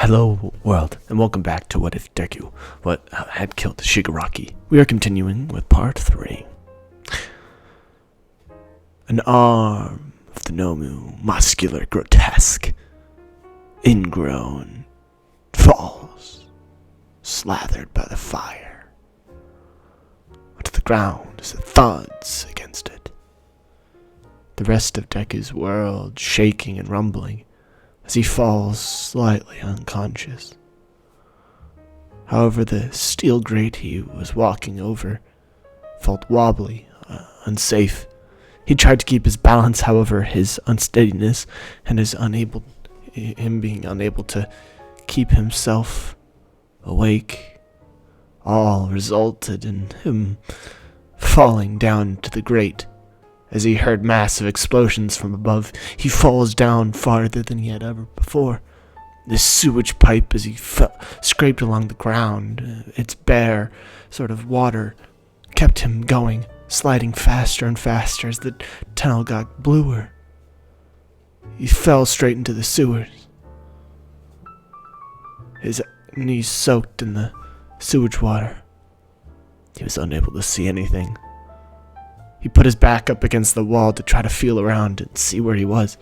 Hello world, and welcome back to What If Deku had killed Shigaraki. We are continuing with part 3. An arm of the Nomu, muscular, grotesque, ingrown, falls, slathered by the fire, onto the ground as it thuds against it. The rest of Deku's world shaking and rumbling as he falls slightly unconscious. However, the steel grate he was walking over felt wobbly, unsafe. He tried to keep his balance, however, his unsteadiness and him being unable to keep himself awake all resulted in him falling down to the grate. As he heard massive explosions from above, he falls down farther than he had ever before. This sewage pipe, as he scraped along the ground, its bare sort of water, kept him going, sliding faster and faster as the tunnel got bluer. He fell straight into the sewers, his knees soaked in the sewage water. He was unable to see anything. He put his back up against the wall to try to feel around and see where he was.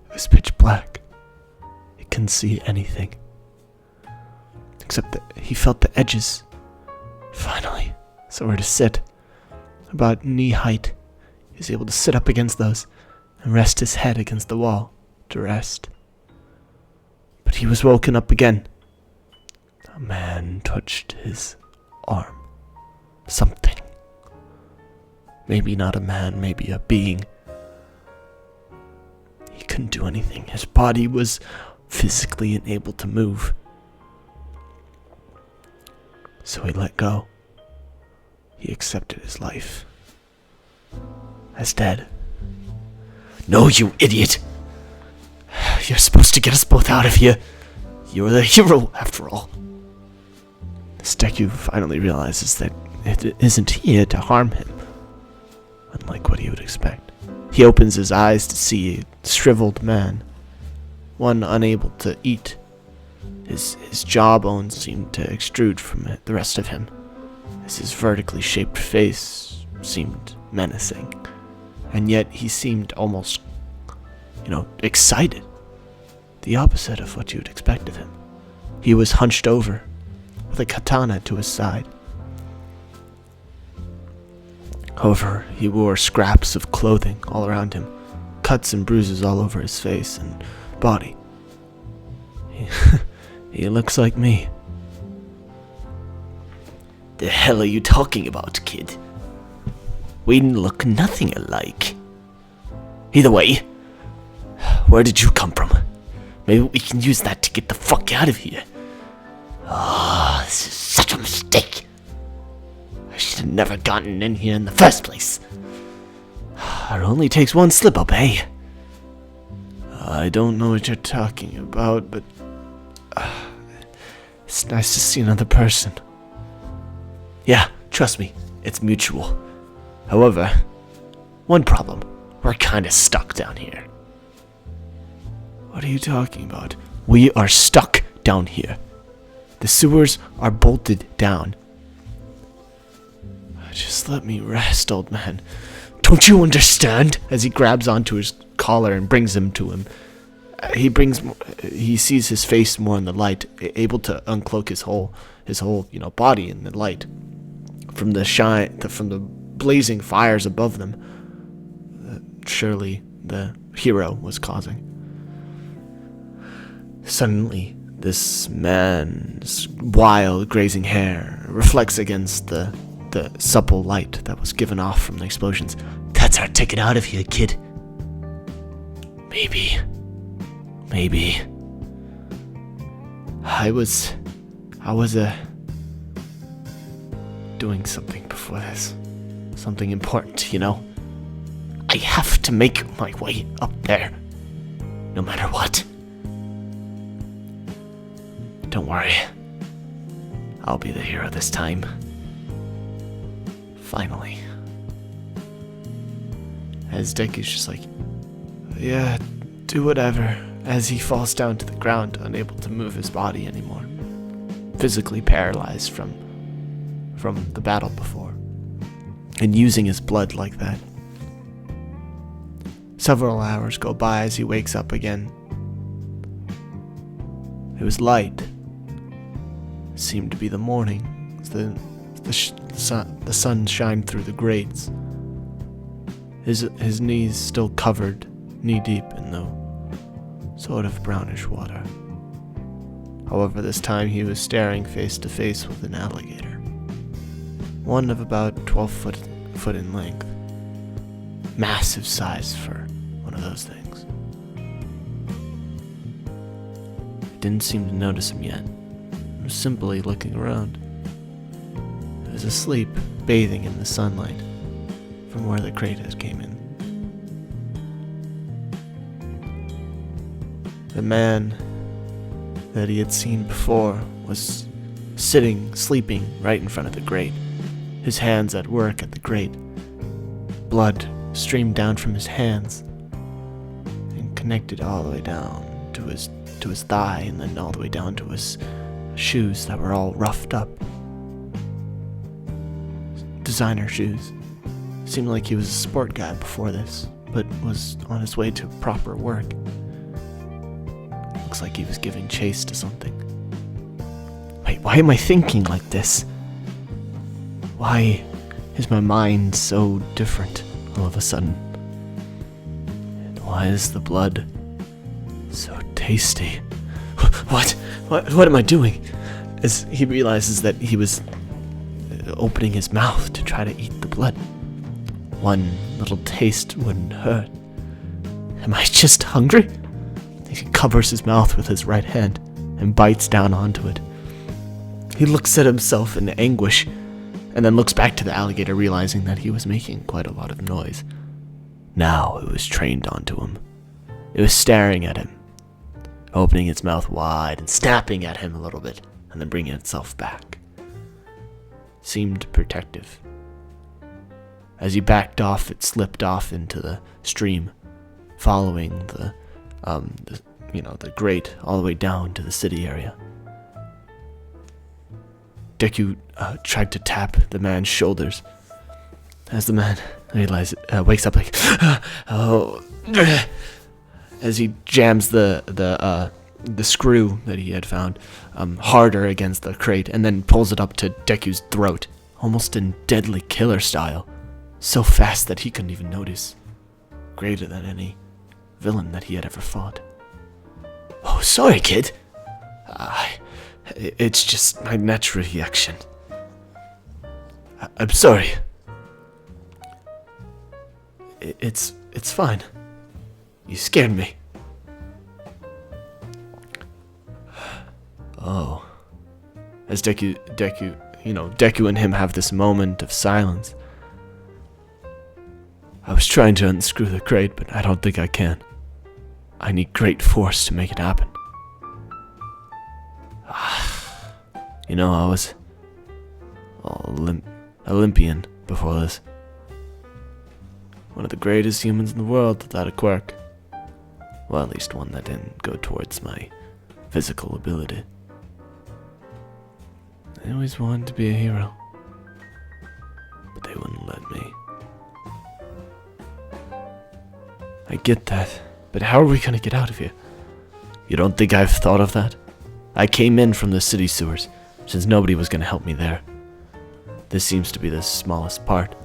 It was pitch black. He couldn't see anything, except that he felt the edges. Finally, somewhere to sit. About knee height, he was able to sit up against those and rest his head against the wall to rest. But he was woken up again. A man touched his arm. Something. Maybe not a man, maybe a being. He couldn't do anything. His body was physically unable to move. So he let go. He accepted his life as dead. No, you idiot! You're supposed to get us both out of here. You're the hero, after all. Deku finally realizes that it isn't here to harm him. Unlike what he would expect. He opens his eyes to see a shriveled man, one unable to eat. His jawbones seemed to extrude from the rest of him, as his vertically shaped face seemed menacing. And yet he seemed almost, excited. The opposite of what you would expect of him. He was hunched over, with a katana to his side. However, he wore scraps of clothing all around him, cuts and bruises all over his face and body. He looks like me. The hell are you talking about, kid? We look nothing alike. Either way, where did you come from? Maybe we can use that to get the fuck out of here. This is such a mistake. I should have never gotten in here in the first place. It only takes one slip-up, eh? I don't know what you're talking about, but it's nice to see another person. Yeah, trust me, it's mutual. However, one problem. We're kinda stuck down here. What are you talking about? We are stuck down here. The sewers are bolted down. Just let me rest, old man. Don't you understand? As he grabs onto his collar and brings him to him. He sees his face more in the light, able to uncloak his whole, body in the light from the blazing fires above them. Surely the hero was causing. Suddenly, this man's wild grazing hair reflects against the supple light that was given off from the explosions. That's our ticket out of here, kid. Maybe. I was doing something before this. Something important, I have to make my way up there. No matter what. Don't worry. I'll be the hero this time. Finally. As Deku's just like, yeah, do whatever. as he falls down to the ground, unable to move his body anymore, physically paralyzed from the battle before, and using his blood like that. Several hours go by as he wakes up again. It was light. It seemed to be the morning. The sun shined through the grates. His knees still covered knee-deep in the sort of brownish water. However, this time he was staring face to face with an alligator. One of about 12 foot in length. Massive size for one of those things. I didn't seem to notice him yet. I was simply looking around. He was asleep, bathing in the sunlight from where the crate had came in. The man that he had seen before was sitting, sleeping right in front of the grate, his hands at work at the grate. Blood streamed down from his hands and connected all the way down to his thigh, and then all the way down to his shoes that were all roughed up. Designer shoes. Seemed like he was a sport guy before this, but was on his way to proper work. Looks like he was giving chase to something. Wait, why am I thinking like this? Why is my mind so different all of a sudden? And why is the blood so tasty? What am I doing? As he realizes that he was opening his mouth to try to eat the blood. One little taste wouldn't hurt. Am I just hungry? He covers his mouth with his right hand and bites down onto it. He looks at himself in anguish and then looks back to the alligator, realizing that he was making quite a lot of noise. Now it was trained onto him. It was staring at him, opening its mouth wide and snapping at him a little bit, and then bringing itself back. Seemed protective. As he backed off, it slipped off into the stream, following the grate all the way down to the city area. Deku tried to tap the man's shoulders. As the man wakes up like, oh, as he jams the screw that he had found harder against the crate, and then pulls it up to Deku's throat, almost in deadly killer style, so fast that he couldn't even notice. Greater than any villain that he had ever fought. Oh, sorry, kid. It's just my natural reaction. I'm sorry. It's fine. You scared me. Oh. As Deku and him have this moment of silence. I was trying to unscrew the crate, but I don't think I can. I need great force to make it happen. I was Olympian before this. One of the greatest humans in the world without a quirk. Well, at least one that didn't go towards my physical ability. I always wanted to be a hero, but they wouldn't let me. I get that, but how are we gonna get out of here? You don't think I've thought of that? I came in from the city sewers, since nobody was gonna help me there. This seems to be the smallest part,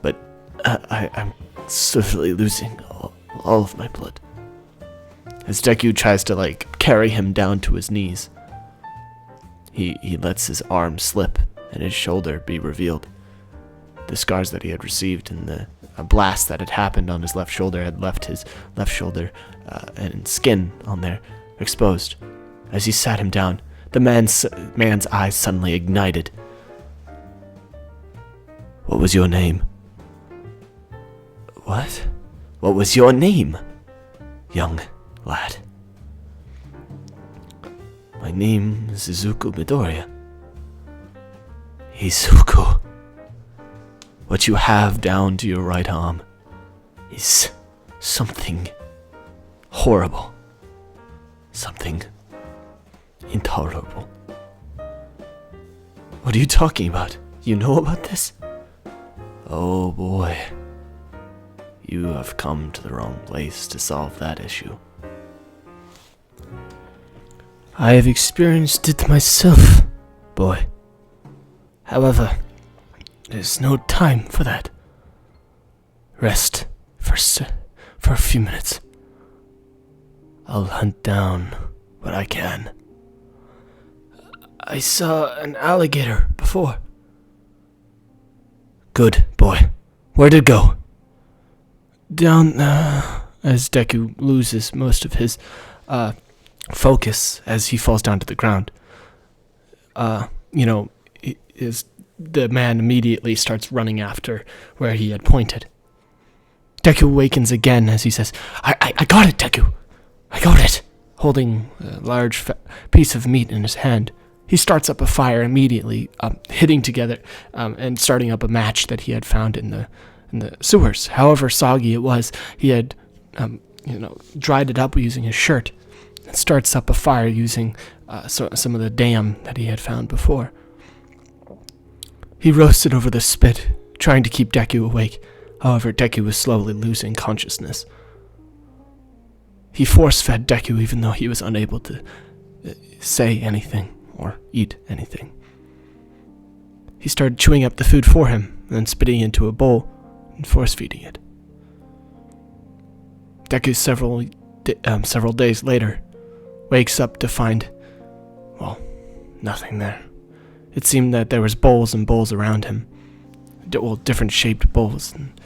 but I'm swiftly losing all of my blood. As Deku tries to, carry him down to his knees, he lets his arm slip and his shoulder be revealed. The scars that he had received and the blast that had happened on his left shoulder had left his left shoulder and skin on there exposed. As he sat him down, the man's eyes suddenly ignited. What was your name? What? What was your name, young lad? My name is Izuku Midoriya. Izuku. What you have down to your right arm is something horrible. something intolerable. What are you talking about? You know about this? Oh boy. You have come to the wrong place to solve that issue. I have experienced it myself, boy. However, there's no time for that. Rest for a few minutes. I'll hunt down what I can. I saw an alligator before. Good, boy. Where'd it go? Down, as Deku loses most of his, focus as he falls down to the ground. The man immediately starts running after where he had pointed. Deku awakens again as he says, I got it, Deku! I got it! Holding a large piece of meat in his hand. He starts up a fire immediately, hitting together and starting up a match that he had found in the sewers. However soggy it was, he had dried it up using his shirt and starts up a fire using some of the dam that he had found before. He roasted over the spit, trying to keep Deku awake. However, Deku was slowly losing consciousness. He force-fed Deku even though he was unable to say anything or eat anything. He started chewing up the food for him, then spitting into a bowl and force-feeding it. Deku several days later wakes up to find, nothing there. It seemed that there was bowls and bowls around him, different shaped bowls, and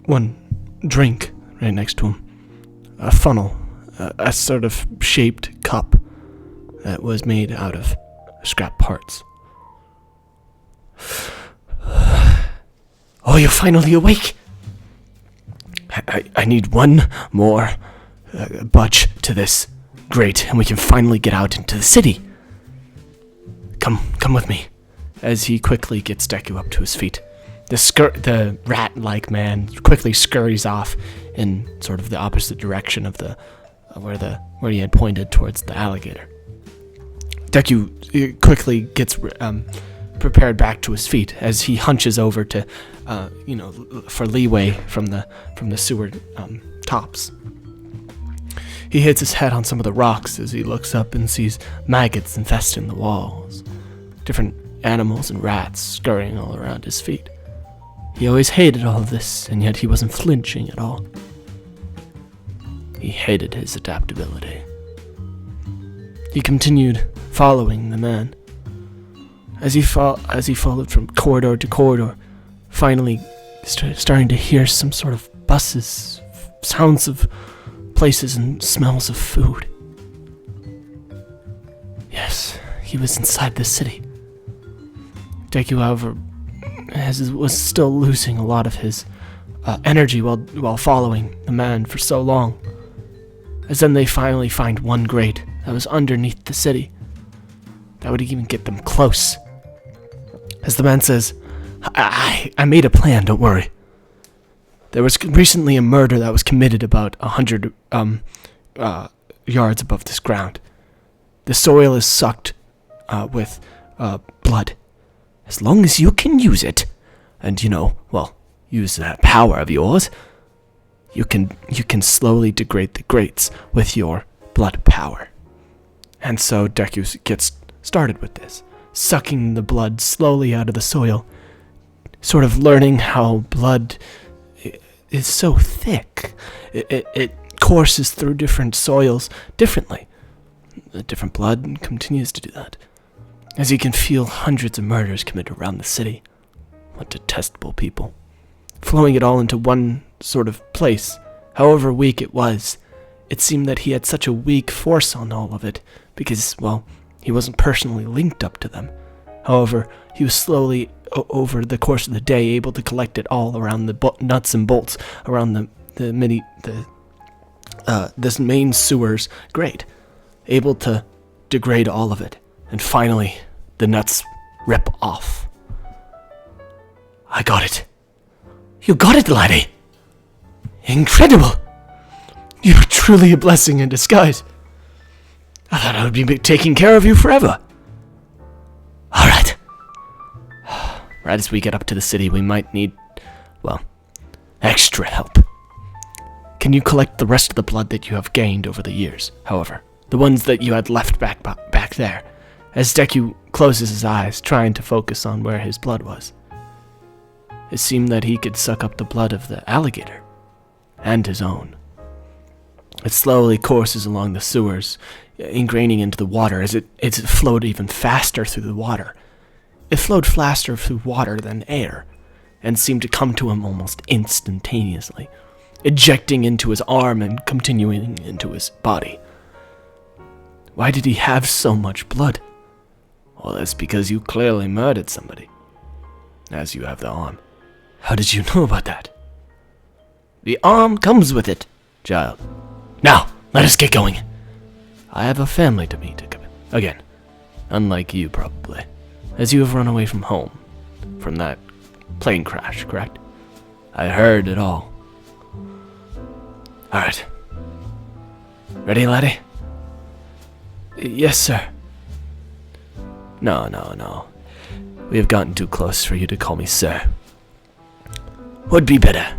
one drink right next to him, a funnel, a sort of shaped cup that was made out of scrap parts. Oh, you're finally awake! I need one more budge to this grate, and we can finally get out into the city. Come with me. As he quickly gets Deku up to his feet, the rat-like man quickly scurries off in sort of the opposite direction of where he had pointed towards the alligator. Deku quickly gets prepared back to his feet as he hunches over to, for leeway from the sewer tops. He hits his head on some of the rocks as he looks up and sees maggots infesting the walls, different animals and rats scurrying all around his feet. He always hated all of this, and yet he wasn't flinching at all. He hated his adaptability. He continued following the man. As he followed from corridor to corridor, finally starting to hear some sort of buses, sounds of places and smells of food. Yes, he was inside the city. Deku, however, was still losing a lot of his energy while following the man for so long. As then they finally find one grate that was underneath the city that would even get them close. As the man says, I made a plan, don't worry. There was recently a murder that was committed about 100 yards above this ground. The soil is sucked with blood. As long as you can use it, and use that power of yours, you can slowly degrade the grates with your blood power. And so Deku gets started with this, sucking the blood slowly out of the soil, sort of learning how blood is so thick. It courses through different soils differently. The different blood continues to do that. As you can feel hundreds of murders committed around the city. What detestable people. Flowing it all into one sort of place, however weak it was, it seemed that he had such a weak force on all of it, because, he wasn't personally linked up to them. However, he was slowly, over the course of the day, able to collect it all around the nuts and bolts, around this main sewer's grate, able to degrade all of it. And finally, the nuts rip off. I got it. You got it, laddie. Incredible. You're truly a blessing in disguise. I thought I would be taking care of you forever. Alright. Right as we get up to the city, we might need, well, extra help. Can you collect the rest of the blood that you have gained over the years, however? The ones that you had left back there, as Deku closes his eyes, trying to focus on where his blood was. It seemed that he could suck up the blood of the alligator, and his own. It slowly courses along the sewers, ingraining into the water as it flowed even faster through the water. It flowed faster through water than air, and seemed to come to him almost instantaneously, ejecting into his arm and continuing into his body. Why did he have so much blood? Well, that's because you clearly murdered somebody, as you have the arm. How did you know about that? The arm comes with it, child. Now, let us get going. I have a family to meet again, unlike you probably, as you have run away from home, from that plane crash, correct? I heard it all. Alright. Ready, laddie? Yes, sir. No. We have gotten too close for you to call me sir. Would be better.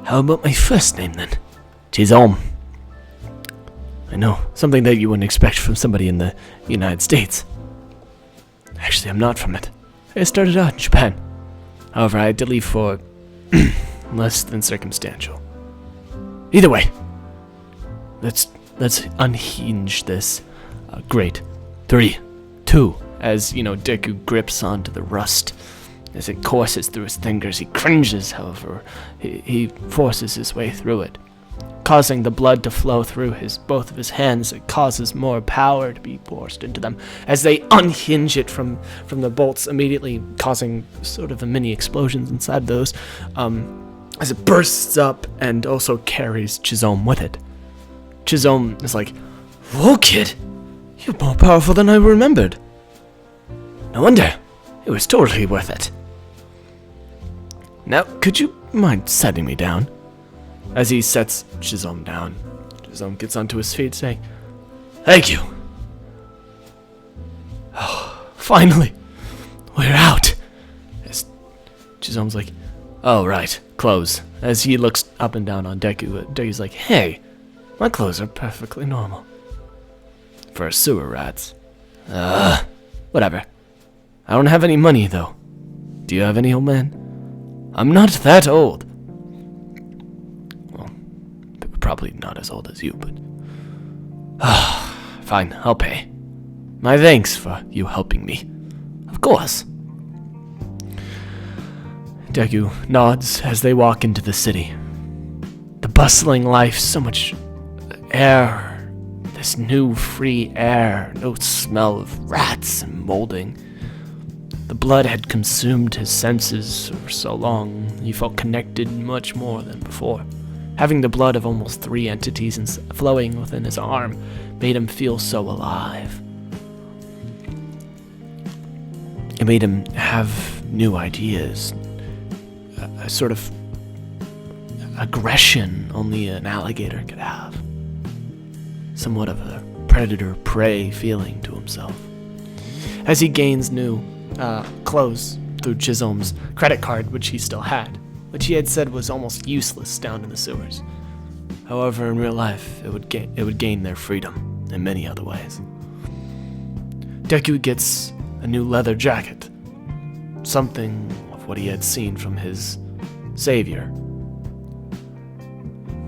How about my first name, then? Chizom. I know, something that you wouldn't expect from somebody in the United States. Actually, I'm not from it. I started out in Japan. However, I had to leave for less than circumstantial. Either way, let's unhinge this. Great. 3, 2, as, Deku grips onto the rust. As it courses through his fingers, he cringes, however. He forces his way through it, causing the blood to flow through both of his hands. It causes more power to be forced into them as they unhinge it from the bolts, immediately causing sort of a mini explosions inside those, as it bursts up and also carries Chizome with it. Chizome is like, "Whoa, kid! You're more powerful than I remembered. No wonder. It was totally worth it. Now, could you mind setting me down?" As he sets Chizome down, Chizome gets onto his feet, saying, "Thank you." Oh, finally, we're out. As Chizome's like, "Oh, right, clothes." As he looks up and down on Deku, Deku's like, "Hey, my clothes are perfectly normal. For sewer rats. Whatever. I don't have any money, though. Do you have any, old man?" "I'm not that old." Well, probably not as old as you, but... Fine, I'll pay. My thanks for you helping me. Of course. Deku nods as they walk into the city. The bustling life, so much air, this new free air, no smell of rats and molding. The blood had consumed his senses for so long, he felt connected much more than before. Having the blood of almost 3 entities flowing within his arm made him feel so alive. It made him have new ideas, a sort of aggression only an alligator could have. Somewhat of a predator-prey feeling to himself. As he gains new clothes through Chizome's credit card, which he still had, which he had said was almost useless down in the sewers. However, in real life, it would gain their freedom in many other ways. Deku gets a new leather jacket, something of what he had seen from his savior,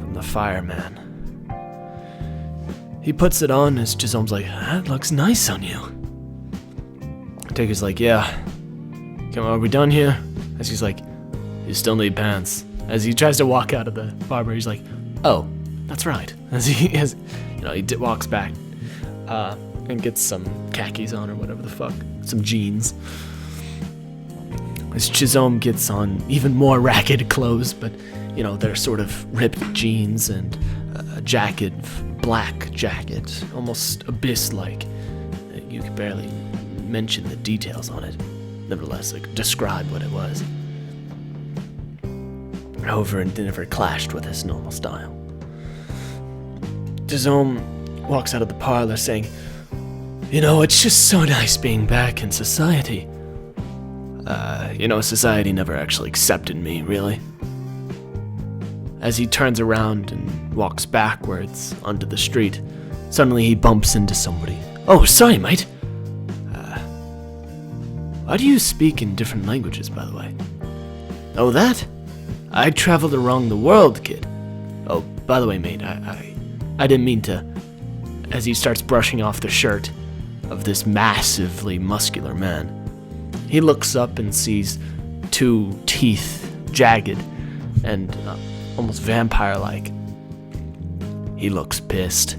from the fireman. He puts it on as Chizome's like, "That looks nice on you." Deku's like, "Yeah. Come on, are we done here?" As he's like, "You still need pants." As he tries to walk out of the barber, he's like, "Oh, that's right." As he walks back and gets some khakis on or whatever the fuck, some jeans. As Chizome gets on even more ragged clothes, but they're sort of ripped jeans and a jacket, black jacket, almost abyss-like. You could barely mention the details on it. Nevertheless, describe what it was. However, it never clashed with his normal style. Chizome walks out of the parlor saying, "You know, it's just so nice being back in society. Society never actually accepted me, really." As he turns around and walks backwards onto the street, suddenly he bumps into somebody. "Oh, sorry, mate. Why do you speak in different languages, by the way?" "Oh, that? I traveled around the world, kid. Oh, by the way, mate, I didn't mean to..." As he starts brushing off the shirt of this massively muscular man, he looks up and sees two teeth, jagged and almost vampire-like. He looks pissed.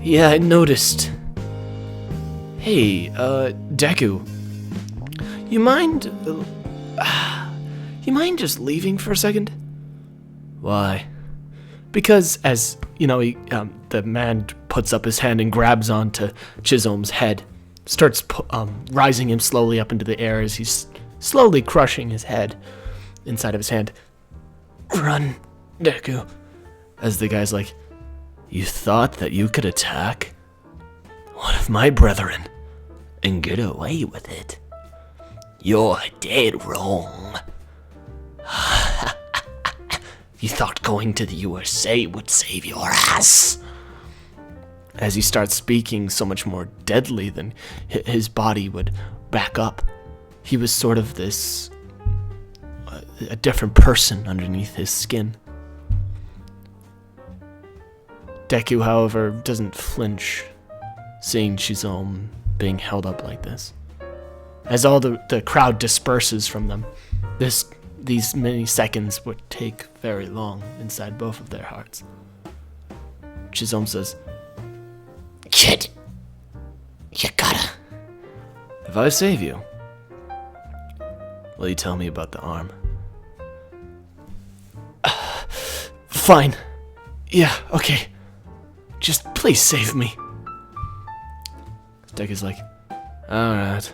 "Yeah, I noticed. Hey, Deku, you mind just leaving for a second?" "Why?" "Because as, the man puts up his hand and grabs onto Chizome's head, starts rising him slowly up into the air as he's slowly crushing his head inside of his hand. "Run, Deku." As the guy's like, "You thought that you could attack one of my brethren and get away with it? You're dead wrong. You thought going to the USA would save your ass." As he starts speaking so much more deadly than his body would back up, he was sort of this, a different person underneath his skin. Deku, however, doesn't flinch, seeing Chizome being held up like this. As all the crowd disperses from them, these many seconds would take very long inside both of their hearts. Chizome says, "Kid, you gotta..." "If I save you, will you tell me about the arm?" "Fine. Yeah, okay. Just please save me." Deku's like, "Alright."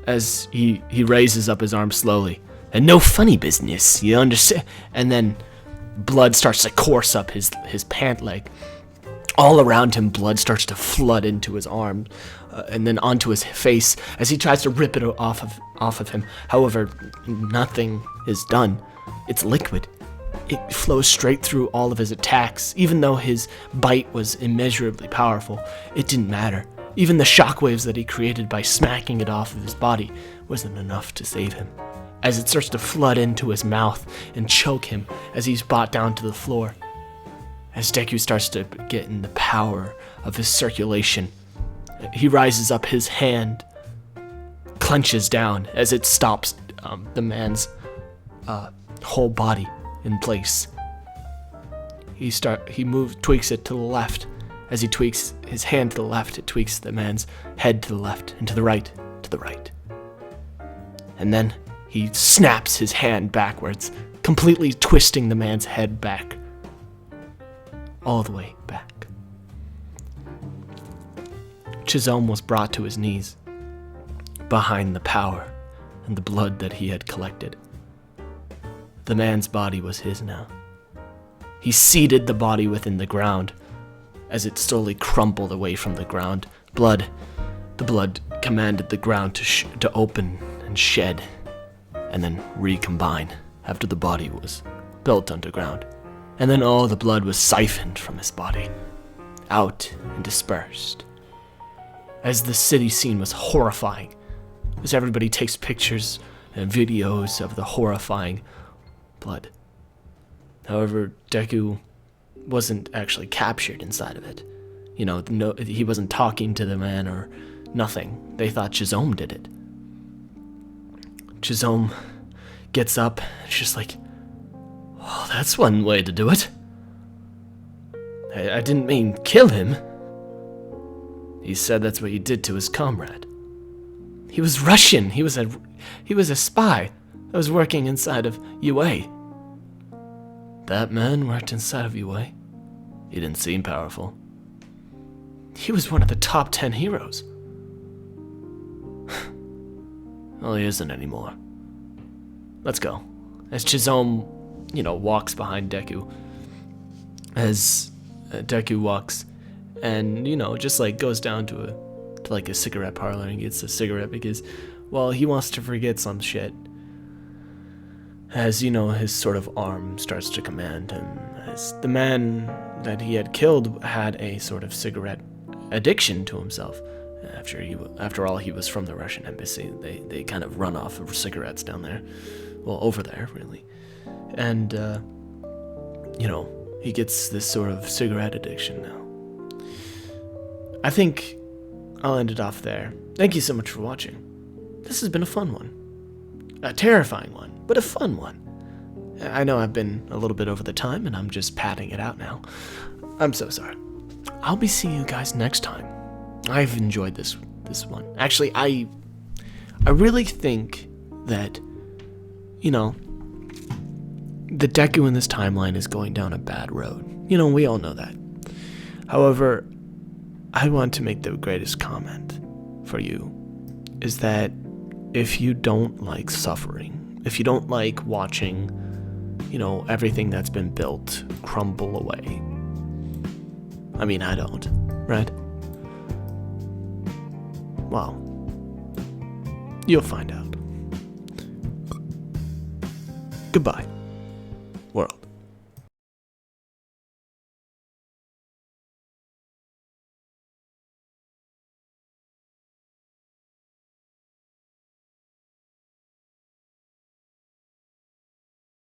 As he raises up his arm slowly. "And no funny business, you understand?" And then blood starts to course up his pant leg. All around him, blood starts to flood into his arm, and then onto his face as he tries to rip it off of him. However, nothing is done. It's liquid. It flows straight through all of his attacks. Even though his bite was immeasurably powerful, it didn't matter. Even the shockwaves that he created by smacking it off of his body wasn't enough to save him, as it starts to flood into his mouth and choke him as he's brought down to the floor. As Deku starts to get in the power of his circulation, he rises up his hand, clenches down as it stops the man's whole body in place. He tweaks it to the left. As he tweaks his hand to the left, it tweaks the man's head to the left, and to the right, to the right. And then he snaps his hand backwards, completely twisting the man's head back. All the way back. Chizome was brought to his knees, behind the power and the blood that he had collected. The man's body was his now. He seated the body within the ground, as it slowly crumpled away from the ground. The blood commanded the ground to open and shed, and then recombine after the body was built underground. And then all the blood was siphoned from his body, out and dispersed. As the city scene was horrifying, as everybody takes pictures and videos of the horrifying blood. However, Deku wasn't actually captured inside of it. He wasn't talking to the man or nothing. They thought Chizome did it. Chizome gets up and she's like, "Oh, that's one way to do it. I didn't mean kill him. He said that's what you did to his comrade. He was Russian. He was a spy that was working inside of UA. That man worked inside of UA. He didn't seem powerful. He was one of the top 10 heroes. Well, he isn't anymore. Let's go." As Chizome, walks behind Deku, as Deku walks and, you know, just like goes down to like a cigarette parlor and gets a cigarette because, well, he wants to forget some shit. As, you know, his sort of arm starts to command him. As the man that he had killed had a sort of cigarette addiction to himself. After all, he was from the Russian embassy. They kind of run off of cigarettes down there. Well, over there, really. And, you know, he gets this sort of cigarette addiction now. I think I'll end it off there. Thank you so much for watching. This has been a fun one. A terrifying one, but a fun one. I know I've been a little bit over the time, and I'm just padding it out now. I'm so sorry. I'll be seeing you guys next time. I've enjoyed this one. Actually, I really think that, you know, the Deku in this timeline is going down a bad road. You know, we all know that. However, I want to make the greatest comment for you, is that if you don't like suffering, if you don't like watching, you know, everything that's been built crumble away, I mean, I don't, right? Well, you'll find out. Goodbye.